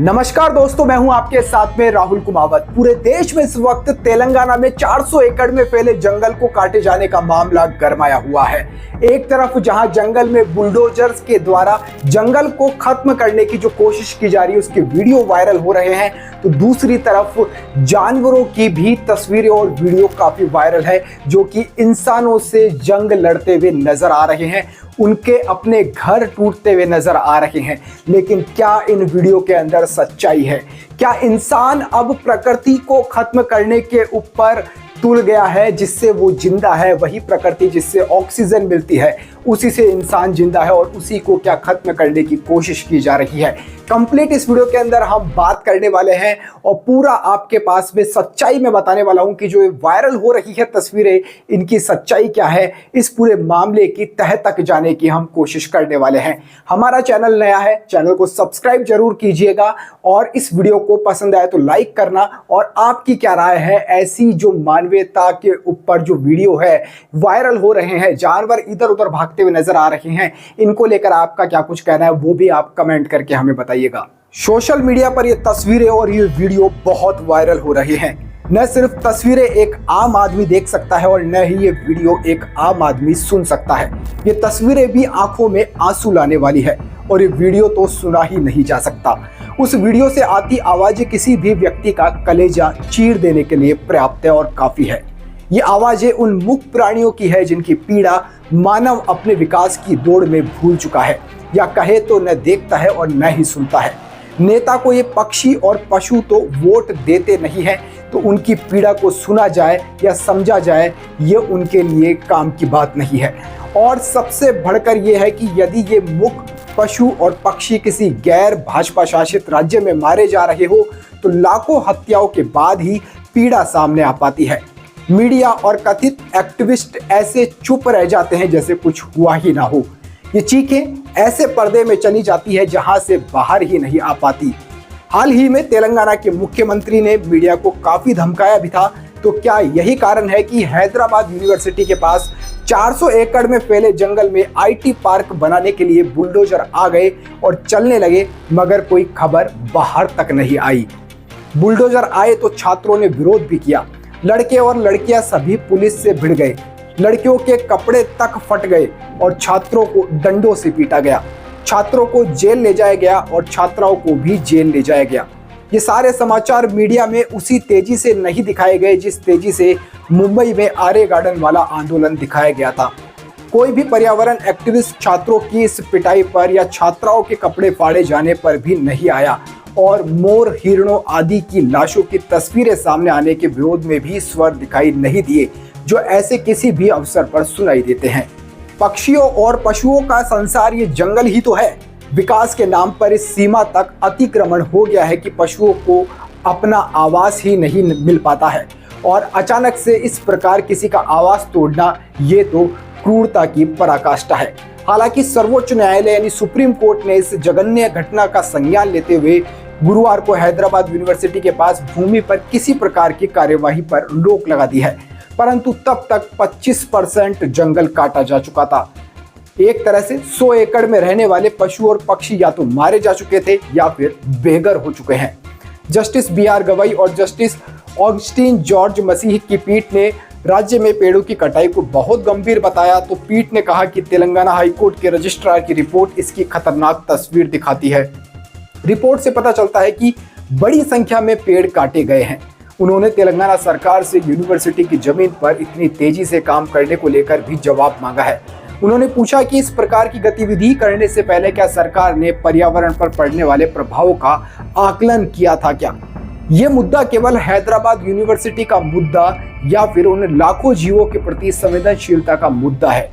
नमस्कार दोस्तों, मैं हूं आपके साथ में राहुल कुमावत। पूरे देश में इस वक्त तेलंगाना में 400 एकड़ में फैले जंगल को काटे जाने का मामला गरमाया हुआ है। एक तरफ जहां जंगल में बुलडोजर्स के द्वारा जंगल को खत्म करने की जो कोशिश की जा रही है उसके वीडियो वायरल हो रहे हैं, तो दूसरी तरफ जानवरों की भी तस्वीरें और वीडियो काफी वायरल है जो कि इंसानों से जंग लड़ते हुए नजर आ रहे हैं, उनके अपने घर टूटते हुए नजर आ रहे हैं। लेकिन क्या इन वीडियो के अंदर सच्चाई है? क्या इंसान अब प्रकृति को खत्म करने के ऊपर तुल गया है? जिससे वो जिंदा है, वही प्रकृति जिससे ऑक्सीजन मिलती है, उसी से इंसान जिंदा है और उसी को क्या खत्म करने की कोशिश की जा रही है। कंप्लीट इस वीडियो के अंदर हम बात करने वाले हैं और पूरा आपके पास में सच्चाई में बताने वाला हूं कि जो वायरल हो रही है तस्वीरें, इनकी सच्चाई क्या है। इस पूरे मामले की तह तक जाने की हम कोशिश करने वाले हैं। हमारा चैनल नया है, चैनल को सब्सक्राइब जरूर कीजिएगा और इस वीडियो को पसंद आए तो लाइक करना। और आपकी क्या राय है ऐसी जो मानवता के ऊपर जो वीडियो है वायरल हो रहे हैं, जानवर इधर उधर भागते हुए नजर आ रहे हैं, इनको लेकर आपका क्या कुछ कहना है वो भी आप कमेंट करके हमें बताइएगा। सोशल मीडिया पर ये तस्वीरें और ये वीडियो बहुत वायरल हो रहे हैं। न सिर्फ तस्वीरें एक आम आदमी देख सकता है और न ही ये वीडियो एक आम आदमी सुन सकता है। ये तस्वीरें भी आंखों में आंसू लाने वाली है और ये वीडियो तो सुना ही नहीं जा सकता। उस वीडियो से आती आवाजें किसी भी व्यक्ति का कलेजा चीर देने के लिए पर्याप्त है और काफी है। ये आवाजें उन मूक प्राणियों की है जिनकी पीड़ा मानव अपने विकास की दौड़ में भूल चुका है, या कहे तो न देखता है और न ही सुनता है। नेता को ये पक्षी और पशु तो वोट देते नहीं हैं, तो उनकी पीड़ा को सुना जाए या समझा जाए ये उनके लिए काम की बात नहीं है। और सबसे बढ़कर ये है कि यदि ये मूक पशु और पक्षी किसी गैर भाजपा शासित राज्य में मारे जा रहे हो तो लाखों हत्याओं के बाद ही पीड़ा सामने आ पाती है। मीडिया और कथित एक्टिविस्ट ऐसे चुप रह जाते हैं जैसे कुछ हुआ ही ना हो। ये चीखें ऐसे पर्दे में चली जाती है जहां से बाहर ही नहीं आ पाती। हाल ही में तेलंगाना के मुख्यमंत्री ने मीडिया को काफी धमकाया भी था। तो क्या यही कारण है कि हैदराबाद यूनिवर्सिटी के पास 400 एकड़ में फैले जंगल में IT पार्क बनाने के लिए बुलडोजर आ गए और चलने लगे, मगर कोई खबर बाहर तक नहीं आई। बुलडोजर आए तो छात्रों ने विरोध भी किया। लड़के और लड़कियां सभी पुलिस से भिड़ गए, लड़कियों के कपड़े तक फट गए और छात्रों को डंडों से पीटा गया। छात्रों को जेल ले जाया गया और छात्राओं को भी जेल ले जाया गया। ये सारे समाचार मीडिया में उसी तेजी से नहीं दिखाए गए जिस तेजी से मुंबई में आर्य गार्डन वाला आंदोलन दिखाया गया था। कोई भी पर्यावरण एक्टिविस्ट छात्रों की इस पिटाई पर या छात्राओं के कपड़े फाड़े जाने पर भी नहीं आया और मोर, हिरणों आदि की लाशों की तस्वीरें सामने आने के विरोध में भी स्वर दिखाई नहीं दिए, जो ऐसे किसी भी अवसर पर सुनाई देते हैं। पक्षियों और पशुओं का संसार ये जंगल ही तो है। विकास के नाम पर इस सीमा तक अतिक्रमण हो गया है कि पशुओं को अपना आवास ही नहीं मिल पाता है और अचानक से इस प्रकार किसी का आवास तोड़ना ये तो क्रूरता की पराकाष्ठा है। हालांकि सर्वोच्च न्यायालय यानी सुप्रीम कोर्ट ने इस जघन्य घटना का संज्ञान लेते हुए गुरुवार को हैदराबाद यूनिवर्सिटी के पास भूमि पर किसी प्रकार की कार्यवाही पर रोक लगा दी है, परंतु तब तक 25% जंगल काटा जा चुका था। एक तरह से 100 एकड़ में रहने वाले पशु और पक्षी या तो मारे जा चुके थे या फिर बेघर हो चुके हैं। जस्टिस BR गवई और जस्टिस ऑगस्टीन जॉर्ज मसीह की पीठ ने राज्य में पेड़ों की कटाई को बहुत गंभीर बताया। तो पीठ ने कहा कि तेलंगाना हाईकोर्ट के रजिस्ट्रार की रिपोर्ट इसकी खतरनाक तस्वीर दिखाती है। रिपोर्ट से पता चलता है कि बड़ी संख्या में पेड़ काटे गए हैं। उन्होंने तेलंगाना सरकार से यूनिवर्सिटी की जमीन पर इतनी तेजी से काम करने को लेकर भी जवाब मांगा है। उन्होंने पूछा कि इस प्रकार की गतिविधि करने से पहले क्या सरकार ने पर्यावरण पर पड़ने वाले प्रभावों का आकलन किया था क्या? ये मुद्दा केवल हैदराबाद यूनिवर्सिटी का मुद्दा या फिर उन लाखों जीवों के प्रति संवेदनशीलता का मुद्दा है?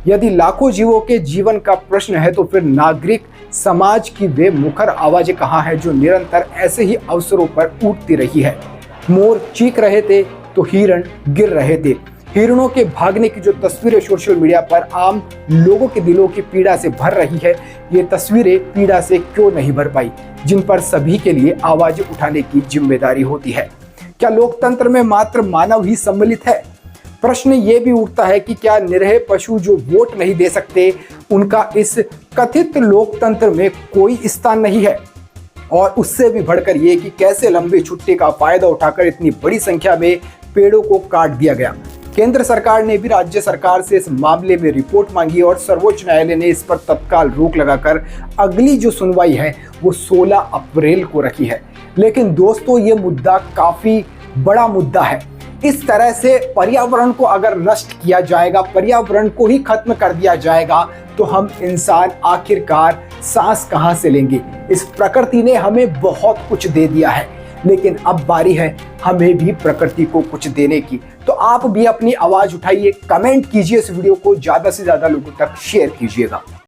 यदि लाखों जीवों के जीवन का प्रश्न है तो फिर नागरिक समाज की वे मुखर आवाजें कहाँ हैं जो निरंतर ऐसे ही अवसरों पर उठती रही है? मोर चीख रहे थे तो हिरण गिर रहे थे। हिरणों के भागने की जो तस्वीरें सोशल मीडिया पर आम लोगों के दिलों की पीड़ा से भर रही है, ये तस्वीरें पीड़ा से क्यों नहीं भर पाई, जिन पर सभी के लिए आवाज उठाने की जिम्मेदारी होती है। क्या लोकतंत्र में मात्र मानव ही सम्मिलित है? प्रश्न ये भी उठता है कि क्या निरह पशु जो वोट नहीं दे सकते, उनका इस कथित लोकतंत्र में कोई स्थान नहीं है? और उससे भी बढ़कर ये कि कैसे लंबी छुट्टी का फायदा उठाकर इतनी बड़ी संख्या में पेड़ों को काट दिया गया। केंद्र सरकार ने भी राज्य सरकार से इस मामले में रिपोर्ट मांगी और सर्वोच्च न्यायालय ने इस पर तत्काल रोक लगाकर अगली जो सुनवाई है वो 16 अप्रैल को रखी है। लेकिन दोस्तों, ये मुद्दा काफी बड़ा मुद्दा है। इस तरह से पर्यावरण को अगर नष्ट किया जाएगा, पर्यावरण को ही खत्म कर दिया जाएगा, तो हम इंसान आखिरकार सांस कहां से लेंगे। इस प्रकृति ने हमें बहुत कुछ दे दिया है, लेकिन अब बारी है हमें भी प्रकृति को कुछ देने की। तो आप भी अपनी आवाज उठाइए, कमेंट कीजिए, इस वीडियो को ज्यादा से ज्यादा लोगों तक शेयर कीजिएगा।